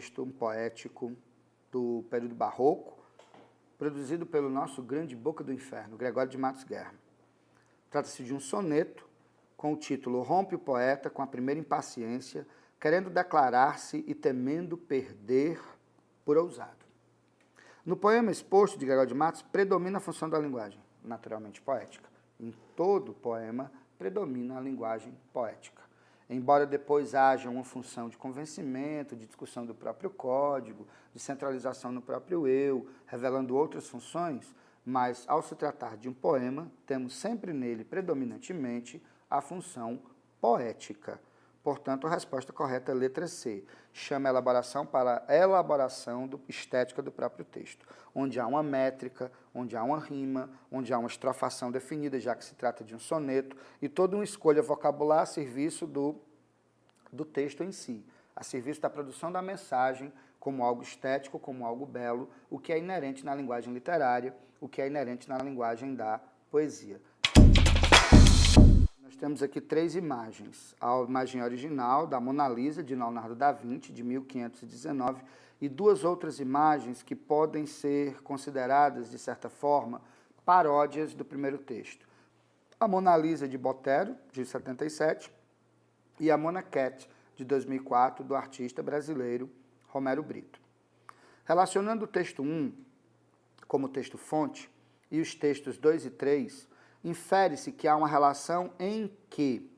texto poético do período barroco, produzido pelo nosso grande Boca do Inferno, Gregório de Matos Guerra. Trata-se de um soneto com o título Rompe o poeta com a primeira impaciência, querendo declarar-se e temendo perder por ousado. No poema exposto de Gregório de Matos, predomina a função da linguagem, naturalmente poética. Em todo poema, predomina a linguagem poética. Embora depois haja uma função de convencimento, de discussão do próprio código, de centralização no próprio eu, revelando outras funções, mas ao se tratar de um poema, temos sempre nele, predominantemente, a função poética. Portanto, a resposta correta é a letra C. Chama a elaboração para a elaboração estética do próprio texto, onde há uma métrica, onde há uma rima, onde há uma estrofação definida, já que se trata de um soneto, e toda uma escolha vocabular a serviço do texto em si, a serviço da produção da mensagem como algo estético, como algo belo, o que é inerente na linguagem literária, o que é inerente na linguagem da poesia. Nós temos aqui 3 imagens. A imagem original da Mona Lisa, de Leonardo da Vinci, de 1519, e 2 outras imagens que podem ser consideradas, de certa forma, paródias do primeiro texto. A Mona Lisa, de Botero, de 77, e a Mona Cat, de 2004, do artista brasileiro Romero Brito. Relacionando o texto 1 como texto-fonte e os textos 2 e 3, infere-se que há uma relação em que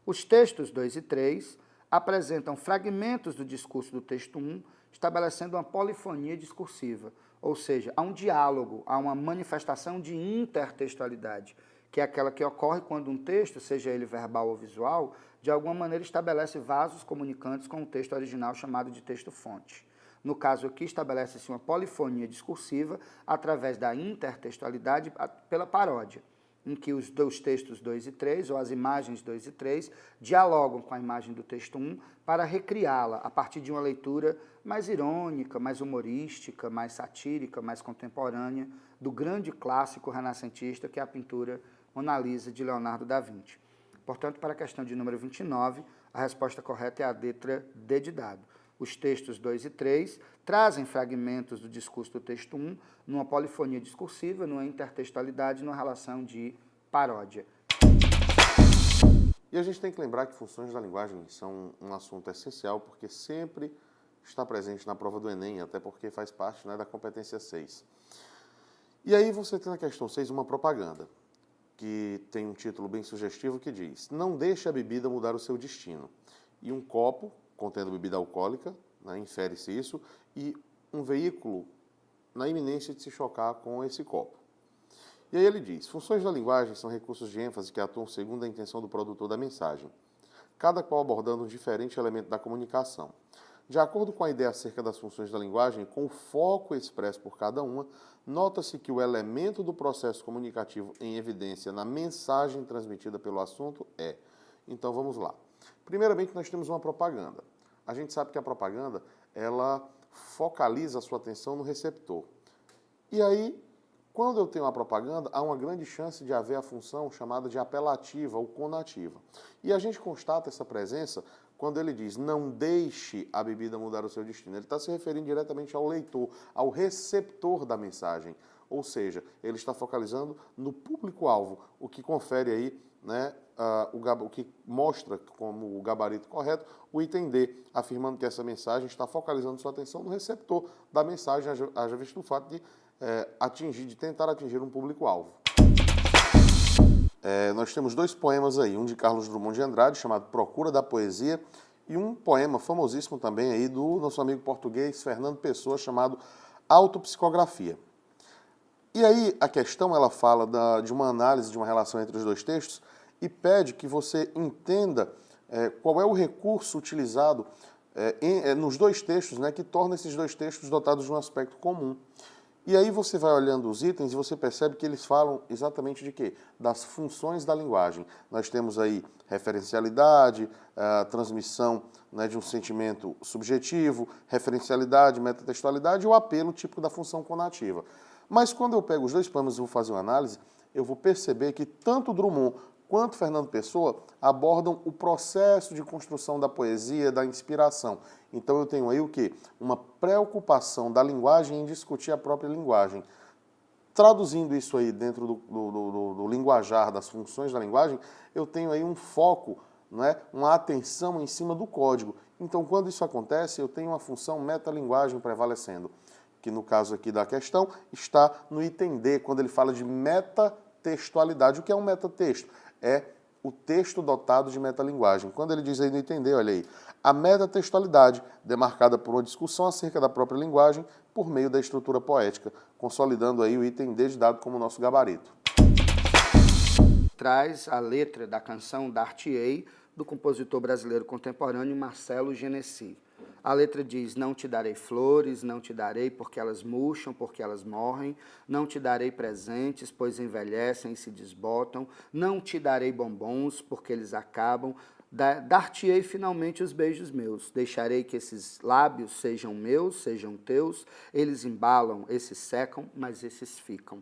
os textos 2 e 3 apresentam fragmentos do discurso do texto 1, estabelecendo uma polifonia discursiva, ou seja, há um diálogo, há uma manifestação de intertextualidade, que é aquela que ocorre quando um texto, seja ele verbal ou visual, de alguma maneira estabelece vasos comunicantes com o texto original chamado de texto-fonte. No caso aqui, estabelece-se uma polifonia discursiva através da intertextualidade pela paródia, em que os textos 2 e 3, ou as imagens 2 e 3, dialogam com a imagem do texto 1 para recriá-la a partir de uma leitura mais irônica, mais humorística, mais satírica, mais contemporânea, do grande clássico renascentista que é a pintura Mona Lisa, de Leonardo da Vinci. Portanto, para a questão de número 29, a resposta correta é a letra D de dado. Os textos 2 e 3 trazem fragmentos do discurso do texto 1 numa polifonia discursiva, numa intertextualidade, numa relação de paródia. E a gente tem que lembrar que funções da linguagem são um assunto essencial, porque sempre está presente na prova do Enem, até porque faz parte, né, da competência 6. E aí você tem na questão 6 uma propaganda, que tem um título bem sugestivo que diz: não deixe a bebida mudar o seu destino. E um copo contendo bebida alcoólica, né, infere-se isso, e um veículo na iminência de se chocar com esse copo. E aí ele diz: funções da linguagem são recursos de ênfase que atuam segundo a intenção do produtor da mensagem, cada qual abordando um diferente elemento da comunicação. De acordo com a ideia acerca das funções da linguagem, com o foco expresso por cada uma, nota-se que o elemento do processo comunicativo em evidência na mensagem transmitida pelo assunto é. Então vamos lá. Primeiramente, nós temos uma propaganda. A gente sabe que a propaganda, ela focaliza a sua atenção no receptor. E aí, quando eu tenho uma propaganda, há uma grande chance de haver a função chamada de apelativa ou conativa. E a gente constata essa presença quando ele diz: não deixe a bebida mudar o seu destino. Ele está se referindo diretamente ao leitor, ao receptor da mensagem. Ou seja, ele está focalizando no público-alvo, o que confere aí, né, o que mostra como o gabarito correto o item D, afirmando que essa mensagem está focalizando sua atenção no receptor da mensagem, haja visto o fato de tentar atingir um público-alvo. Nós temos 2 poemas aí, um de Carlos Drummond de Andrade, chamado Procura da Poesia, e um poema famosíssimo também aí do nosso amigo português Fernando Pessoa, chamado Autopsicografia. E aí a questão, ela fala de uma análise de uma relação entre os 2 textos e pede que você entenda qual é o recurso utilizado nos 2 textos, né, que torna esses 2 textos dotados de um aspecto comum. E aí você vai olhando os itens e você percebe que eles falam exatamente de quê? Das funções da linguagem. Nós temos aí referencialidade, a transmissão, né, de um sentimento subjetivo, referencialidade, metatextualidade e o apelo típico da função conativa. Mas quando eu pego os 2 poemas e vou fazer uma análise, eu vou perceber que tanto Drummond quanto Fernando Pessoa abordam o processo de construção da poesia, da inspiração. Então eu tenho aí o quê? Uma preocupação da linguagem em discutir a própria linguagem. Traduzindo isso aí dentro do linguajar, das funções da linguagem, eu tenho aí um foco, não é? Uma atenção em cima do código. Então, quando isso acontece, eu tenho uma função metalinguagem prevalecendo, que no caso aqui da questão está no item D, quando ele fala de metatextualidade. O que é um metatexto? É o texto dotado de metalinguagem. Quando ele diz aí no item D, olha aí, a metatextualidade, demarcada por uma discussão acerca da própria linguagem por meio da estrutura poética, consolidando aí o item D de dado como nosso gabarito. Traz a letra da canção Dar-te-ei, do compositor brasileiro contemporâneo Marcelo Genesi. A letra diz: não te darei flores, não te darei porque elas murcham, porque elas morrem, não te darei presentes, pois envelhecem e se desbotam, não te darei bombons, porque eles acabam, dar-te-ei finalmente os beijos meus, deixarei que esses lábios sejam meus, sejam teus, eles embalam, esses secam, mas esses ficam.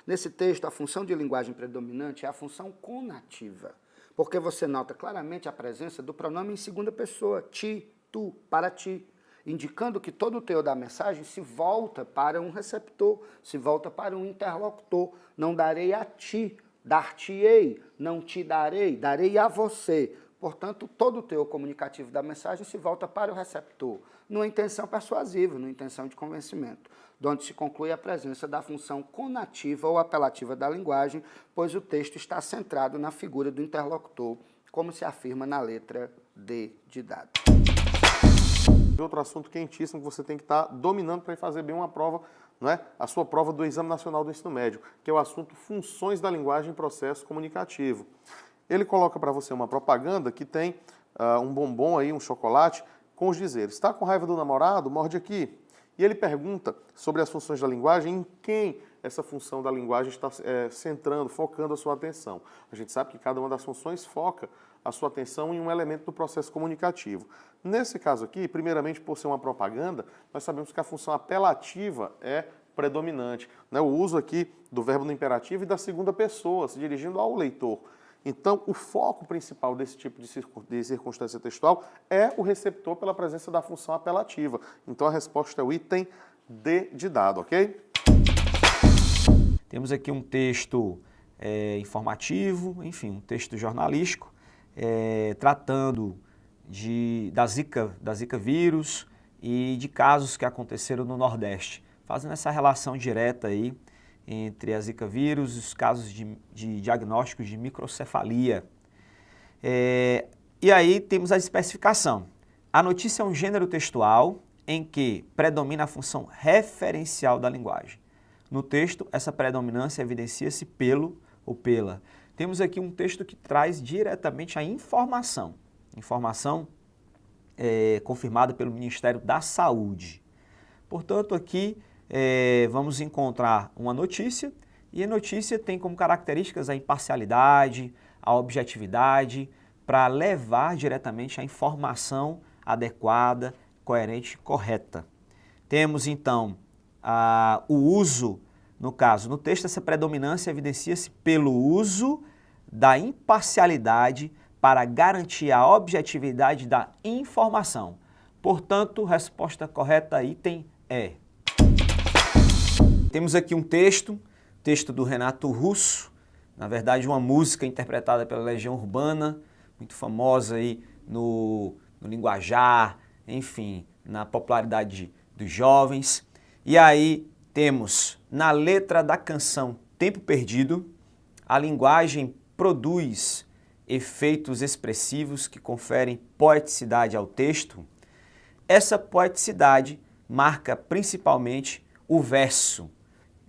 Nesse texto, a função de linguagem predominante é a função conativa, porque você nota claramente a presença do pronome em segunda pessoa, ti, tu, para ti, indicando que todo o teor da mensagem se volta para um receptor, se volta para um interlocutor. Não darei a ti, dar-te-ei, não te darei, darei a você. Portanto, todo o teor comunicativo da mensagem se volta para o receptor, numa intenção persuasiva, numa intenção de convencimento, de onde se conclui a presença da função conativa ou apelativa da linguagem, pois o texto está centrado na figura do interlocutor, como se afirma na letra D de dado. Outro assunto quentíssimo que você tem que estar dominando para fazer bem uma prova, não é? A sua prova do Exame Nacional do Ensino Médio, que é o assunto funções da linguagem em processo comunicativo. Ele coloca para você uma propaganda que tem um bombom aí, um chocolate, com os dizeres: está com raiva do namorado? Morde aqui. E ele pergunta sobre as funções da linguagem, em quem essa função da linguagem está centrando, focando a sua atenção. A gente sabe que cada uma das funções foca a sua atenção em um elemento do processo comunicativo. Nesse caso aqui, primeiramente, por ser uma propaganda, nós sabemos que a função apelativa é predominante, né? O uso aqui do verbo no imperativo e da segunda pessoa, se dirigindo ao leitor. Então, o foco principal desse tipo de circunstância textual é o receptor pela presença da função apelativa. Então, a resposta é o item D de dado, ok? Temos aqui um texto informativo, enfim, um texto jornalístico, tratando da Zika vírus e de casos que aconteceram no Nordeste, fazendo essa relação direta aí entre a Zika vírus e os casos de diagnósticos de microcefalia. E aí temos a especificação. A notícia é um gênero textual em que predomina a função referencial da linguagem. No texto, essa predominância evidencia-se pelo ou pela. Temos aqui um texto que traz diretamente a informação confirmada pelo Ministério da Saúde. Portanto, aqui vamos encontrar uma notícia, e a notícia tem como características a imparcialidade, a objetividade, para levar diretamente a informação adequada, coerente e correta. Temos, então, o uso, no caso, no texto, essa predominância evidencia-se pelo uso da imparcialidade para garantir a objetividade da informação. Portanto, resposta correta, item E. Temos aqui um texto do Renato Russo, na verdade uma música interpretada pela Legião Urbana, muito famosa aí no linguajar, enfim, na popularidade dos jovens. E aí temos na letra da canção Tempo Perdido, a linguagem produz efeitos expressivos que conferem poeticidade ao texto. Essa poeticidade marca principalmente o verso.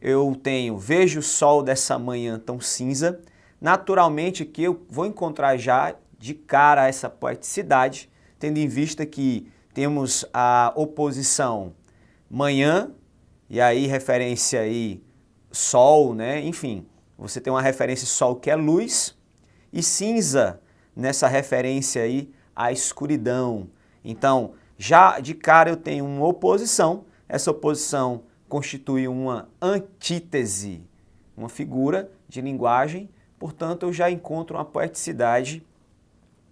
Eu tenho: vejo o sol dessa manhã tão cinza. Naturalmente que eu vou encontrar já de cara essa poeticidade, tendo em vista que temos a oposição manhã, e aí referência aí sol, né? Enfim, você tem uma referência sol que é luz, e cinza nessa referência aí à escuridão. Então, já de cara eu tenho uma oposição, essa oposição constitui uma antítese, uma figura de linguagem portanto eu já encontro uma poeticidade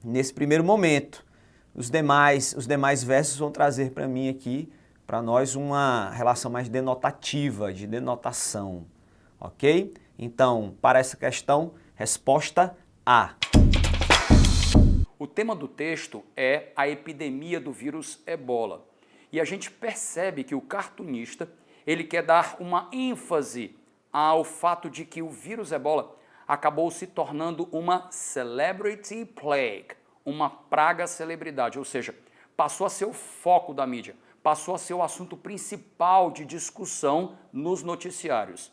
nesse primeiro momento. Os demais versos vão trazer para mim aqui, para nós, uma relação mais denotativa, de denotação, ok? Então, para essa questão, resposta A. O tema do texto é a epidemia do vírus Ebola. E a gente percebe que o cartunista, ele quer dar uma ênfase ao fato de que o vírus Ebola acabou se tornando uma celebrity plague, uma praga celebridade, ou seja, passou a ser o foco da mídia, passou a ser o assunto principal de discussão nos noticiários.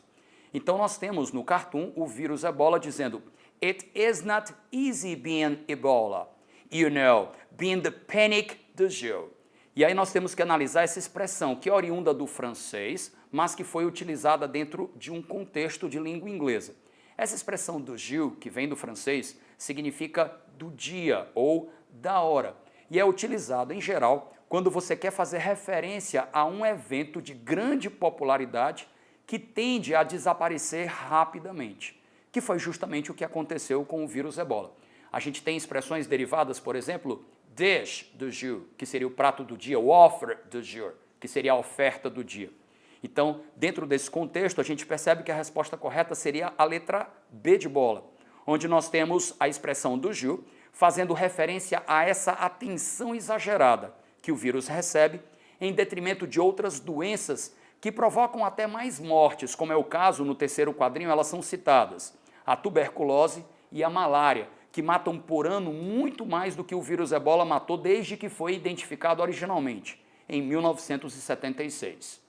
Então nós temos no cartoon o vírus Ebola dizendo: "It is not easy being Ebola. You know, being the panic du jour." E aí nós temos que analisar essa expressão, que é oriunda do francês, mas que foi utilizada dentro de um contexto de língua inglesa. Essa expressão du jour, que vem do francês, significa do dia ou da hora. E é utilizado, em geral, quando você quer fazer referência a um evento de grande popularidade que tende a desaparecer rapidamente, que foi justamente o que aconteceu com o vírus Ebola. A gente tem expressões derivadas, por exemplo, dish du jour, que seria o prato do dia, o offer du jour, que seria a oferta do dia. Então, dentro desse contexto, a gente percebe que a resposta correta seria a letra B de bola, onde nós temos a expressão du jour, fazendo referência a essa atenção exagerada que o vírus recebe, em detrimento de outras doenças que provocam até mais mortes, como é o caso no terceiro quadrinho, elas são citadas: a tuberculose e a malária, que matam por ano muito mais do que o vírus Ebola matou desde que foi identificado originalmente, em 1976.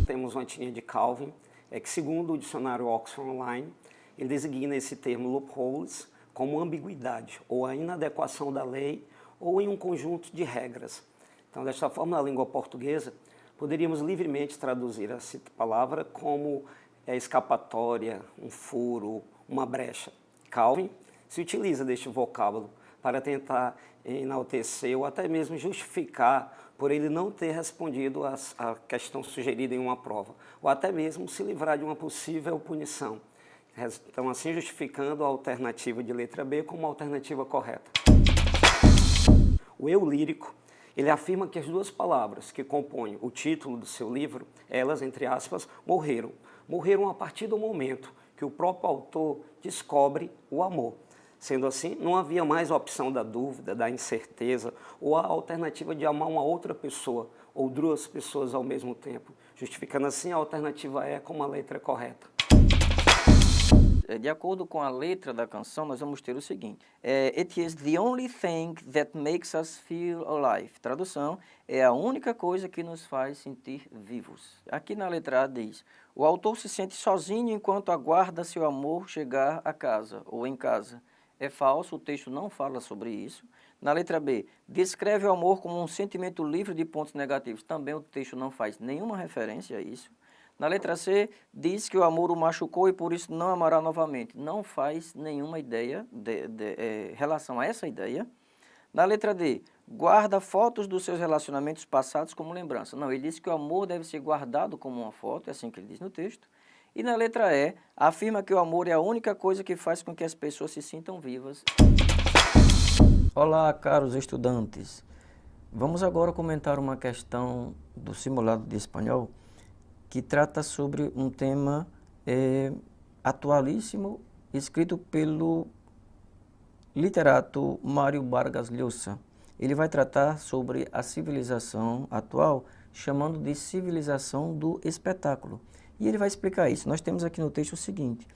Temos uma tirinha de Calvin, que segundo o dicionário Oxford Online, ele designa esse termo loopholes como ambiguidade, ou a inadequação da lei, ou em um conjunto de regras. Então, desta forma, na língua portuguesa, poderíamos livremente traduzir essa palavra como escapatória, um furo, uma brecha. Calvin se utiliza deste vocábulo para tentar enaltecer ou até mesmo justificar por ele não ter respondido à questão sugerida em uma prova, ou até mesmo se livrar de uma possível punição. Então, assim, justificando a alternativa de letra B como a alternativa correta. O eu lírico, ele afirma que as duas palavras que compõem o título do seu livro, elas, entre aspas, morreram. Morreram a partir do momento que o próprio autor descobre o amor. Sendo assim, não havia mais a opção da dúvida, da incerteza, ou a alternativa de amar uma outra pessoa, ou duas pessoas ao mesmo tempo, justificando assim a alternativa E como a letra correta. De acordo com a letra da canção, nós vamos ter o seguinte: It is the only thing that makes us feel alive. Tradução: é a única coisa que nos faz sentir vivos. Aqui na letra A diz: o autor se sente sozinho enquanto aguarda seu amor chegar a casa ou em casa. É falso, o texto não fala sobre isso. Na letra B, descreve o amor como um sentimento livre de pontos negativos. Também o texto não faz nenhuma referência a isso. Na letra C, diz que o amor o machucou e por isso não amará novamente. Não faz nenhuma ideia relação a essa ideia. Na letra D, guarda fotos dos seus relacionamentos passados como lembrança. Não, ele diz que o amor deve ser guardado como uma foto, é assim que ele diz no texto. E na letra E, afirma que o amor é a única coisa que faz com que as pessoas se sintam vivas. Olá, caros estudantes. Vamos agora comentar uma questão do simulado de espanhol que trata sobre um tema atualíssimo, escrito pelo literato Mário Vargas Llosa. Ele vai tratar sobre a civilização atual, chamando de civilização do espetáculo. E ele vai explicar isso. Nós temos aqui no texto o seguinte: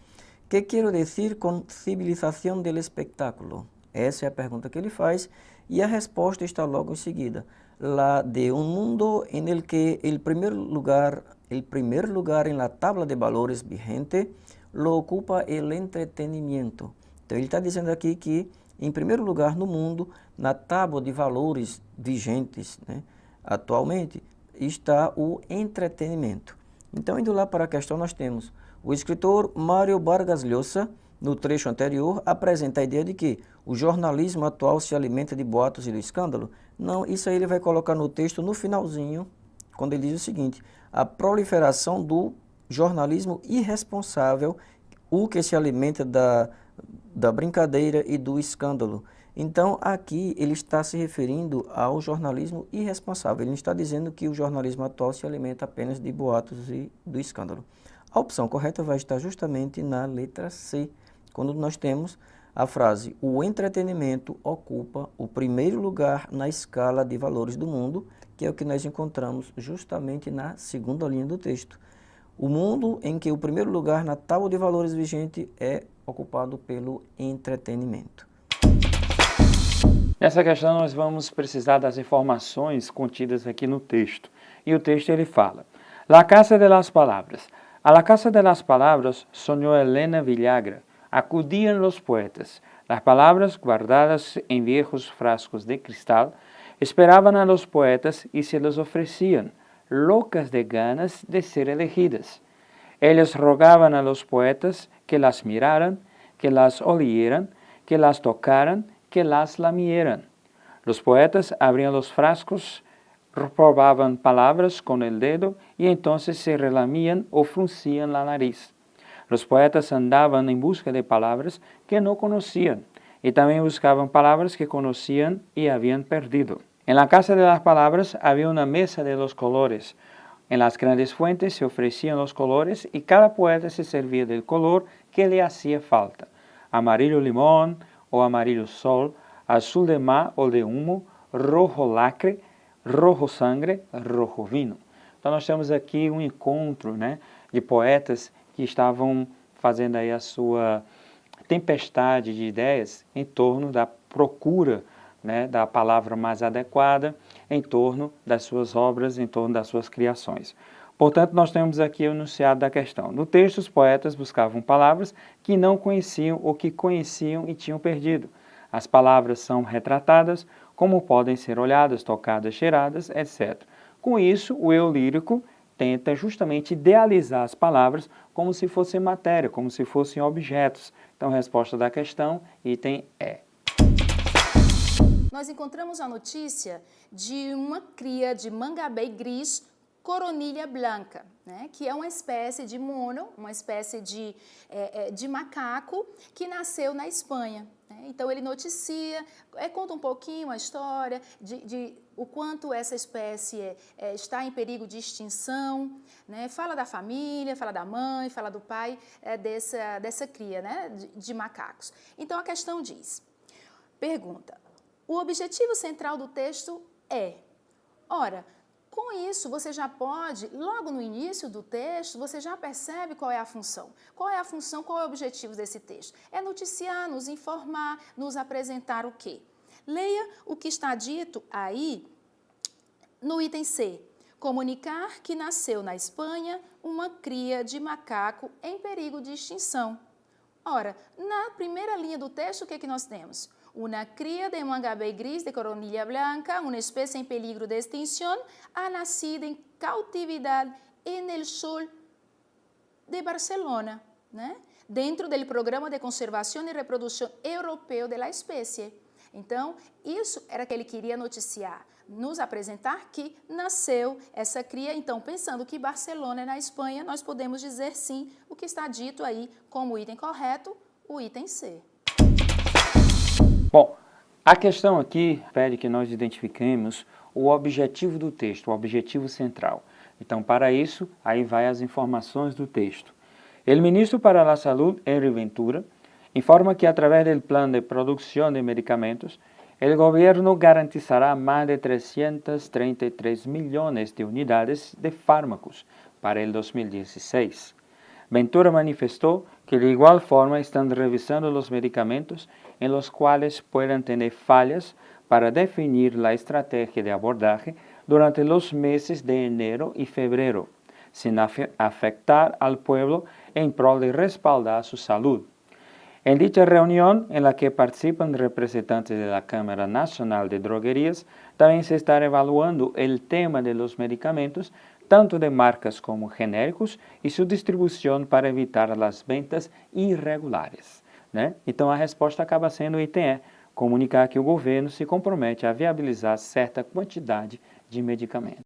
¿Qué quiero decir con civilización del espectáculo? Essa é a pergunta que ele faz e a resposta está logo em seguida. La de un mundo en el que el primer lugar en la tabla de valores vigente lo ocupa el entretenimiento. Então ele está dizendo aqui que, em primeiro lugar no mundo, na tábua de valores vigentes, né, atualmente, está o entretenimento. Então, indo lá para a questão, nós temos o escritor Mário Vargas Llosa, no trecho anterior, apresenta a ideia de que o jornalismo atual se alimenta de boatos e do escândalo. Não, isso aí ele vai colocar no texto, no finalzinho, quando ele diz o seguinte: a proliferação do jornalismo irresponsável, o que se alimenta da brincadeira e do escândalo. Então, aqui ele está se referindo ao jornalismo irresponsável. Ele não está dizendo que o jornalismo atual se alimenta apenas de boatos e do escândalo. A opção correta vai estar justamente na letra C, quando nós temos a frase: o entretenimento ocupa o primeiro lugar na escala de valores do mundo, que é o que nós encontramos justamente na segunda linha do texto. O mundo em que o primeiro lugar na tábua de valores vigente é ocupado pelo entretenimento. Nessa questão nós vamos precisar das informações contidas aqui no texto. E o texto ele fala: La Casa de las Palabras. A la Casa de las Palabras soñó Elena Villagra. Acudían los poetas. Las palabras guardadas en viejos frascos de cristal esperaban a los poetas y se los ofrecían, locas de ganas de ser elegidas. Ellas rogaban a los poetas que las miraran, que las olieran, que las tocaran, que las lamieran. Los poetas abrían los frascos, probaban palabras con el dedo y entonces se relamían o fruncían la nariz. Los poetas andaban en busca de palabras que no conocían y también buscaban palabras que conocían y habían perdido. En la Casa de las Palabras había una mesa de los colores. En las grandes fuentes se ofrecían los colores y cada poeta se servía del color que le hacía falta: amarillo limón o amarillo sol, azul de mar o de humo, rojo lacre, rojo sangre, rojo vinho. Então nós temos aqui encontro, né, de poetas que estavam fazendo aí a sua tempestade de ideias em torno da procura, né, da palavra mais adequada, em torno das suas obras, em torno das suas criações. Portanto, nós temos aqui o enunciado da questão. No texto, os poetas buscavam palavras que não conheciam ou que conheciam e tinham perdido. As palavras são retratadas como podem ser olhadas, tocadas, cheiradas, etc. Com isso, o eu lírico tenta justamente idealizar as palavras como se fossem matéria, como se fossem objetos. Então, resposta da questão, item E. Nós encontramos a notícia de uma cria de mangabey gris, Coronilha blanca, né, que é uma espécie de mono, uma espécie de macaco que nasceu na Espanha. Né? Então ele noticia, conta um pouquinho a história de o quanto essa espécie está em perigo de extinção, né? Fala da família, fala da mãe, fala do pai dessa cria, né, de macacos. Então a questão diz, pergunta, o objetivo central do texto é, ora, com isso, você já pode, logo no início do texto, você já percebe qual é a função. Qual é a função, qual é o objetivo desse texto? É noticiar, nos informar, nos apresentar o quê? Leia o que está dito aí no item C. Comunicar que nasceu na Espanha uma cria de macaco em perigo de extinção. Ora, na primeira linha do texto, o que é que nós temos? Una cría de mangabey gris de coronilla blanca, una especie en peligro de extinción, ha nacido en cautividad en el sol de Barcelona, né? Dentro do Programa de Conservação e Reprodução Europeu da espécie. Então, isso era que ele queria noticiar, nos apresentar que nasceu essa cria. Então, pensando que Barcelona é na Espanha, nós podemos dizer sim o que está dito aí como item correto, o item C. Bom, a questão aqui pede que nós identifiquemos o objetivo do texto, o objetivo central. Então, para isso, aí vai as informações do texto. O ministro para a Saúde, Henry Ventura, informa que, através do plano de produção de medicamentos, o governo garantizará mais de 333 milhões de unidades de fármacos para o 2016. Ventura manifestou que de igual forma estão revisando os medicamentos em los quais puedan ter falhas para definir a estratégia de abordagem durante os meses de enero e fevereiro, sem afectar al pueblo em prol de respaldar sua saúde. Em dicha reunião, em la que participam representantes da Câmara Nacional de Droguerias, também se está evaluando o tema de los medicamentos, tanto de marcas como genéricos, e sua distribuição para evitar as ventas irregulares. Né? Então, a resposta acaba sendo o item E, comunicar que o governo se compromete a viabilizar certa quantidade de medicamentos.